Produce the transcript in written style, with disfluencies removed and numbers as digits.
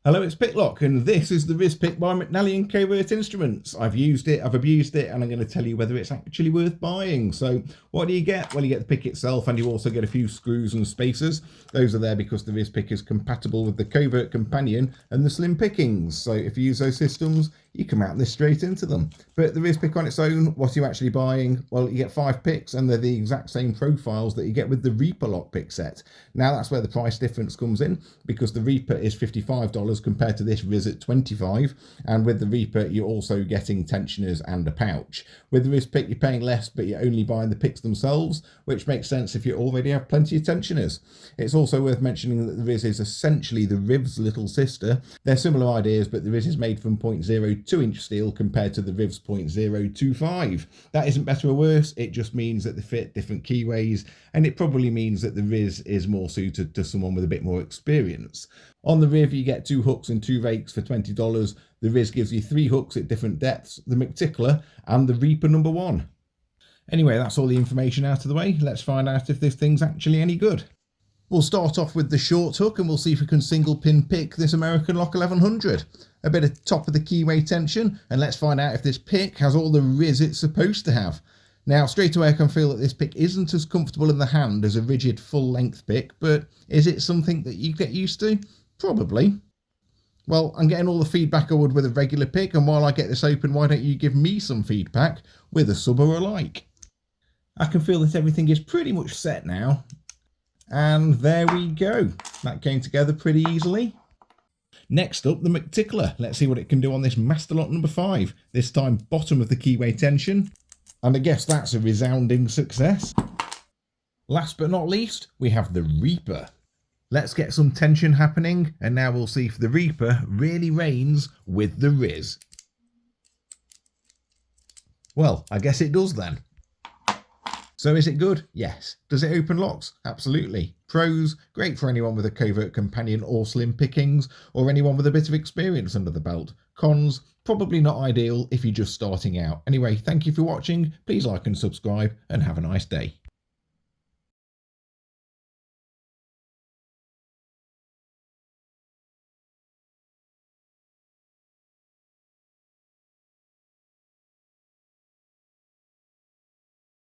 Hello, it's Piklok, and this is the Rizz Pick by McNally Covert Instruments. I've used it, I've abused it, and I'm going to tell you whether it's actually worth buying. So what do you get? Well, you get the pick itself, and you also get a few screws and spacers. Those are there because the Rizz Pick is compatible with the Covert Companion and the Slim Pickings. So if you use those systems, you can mount this straight into them. But the Rizz Pick on its own, what are you actually buying? Well, you get 5 picks, and they're the exact same profiles that you get with the Reaper lock pick set. Now, that's where the price difference comes in, because the Reaper is $55 compared to this Rizz at $25, and with the Reaper you're also getting tensioners and a pouch. With the Rizz Pick you're paying less, but you're only buying the picks themselves, which makes sense if you already have plenty of tensioners. It's also worth mentioning that the Rizz is essentially the Riv's little sister. They're similar ideas, but the Rizz is made from 0.02-inch steel compared to the Riv's 0.025. That isn't better or worse, it just means that they fit different keyways, and it probably means that the Rizz is more suited to someone with a bit more experience. On the Riv you get 2 hooks and 2 rakes for $20. The Rizz gives you 3 hooks at different depths, the McTickler and the Reaper number 1. Anyway, that's all the information out of the way. Let's find out if this thing's actually any good. We'll start off with the short hook and we'll see if we can single pin pick this American Lock 1100. A bit of top of the keyway tension, and let's find out if this pick has all the Rizz it's supposed to have. Now, straight away I can feel that this pick isn't as comfortable in the hand as a rigid full-length pick, but is it something that you get used to? Probably. Well, I'm getting all the feedback I would with a regular pick, and while I get this open, why don't you give me some feedback with a sub or a like? I can feel that everything is pretty much set now. And there we go. That came together pretty easily. Next up, the McTickler. Let's see what it can do on this Master Lock number 5. This time, bottom of the keyway tension. And I guess that's a resounding success. Last but not least, we have the Reaper. Let's get some tension happening, and now we'll see if the Reaper really reigns with the Rizz. Well, I guess it does then. So is it good? Yes. Does it open locks? Absolutely. Pros, great for anyone with a Covert Companion or Slim Pickings, or anyone with a bit of experience under the belt. Cons, probably not ideal if you're just starting out. Anyway, thank you for watching. Please like and subscribe, and have a nice day.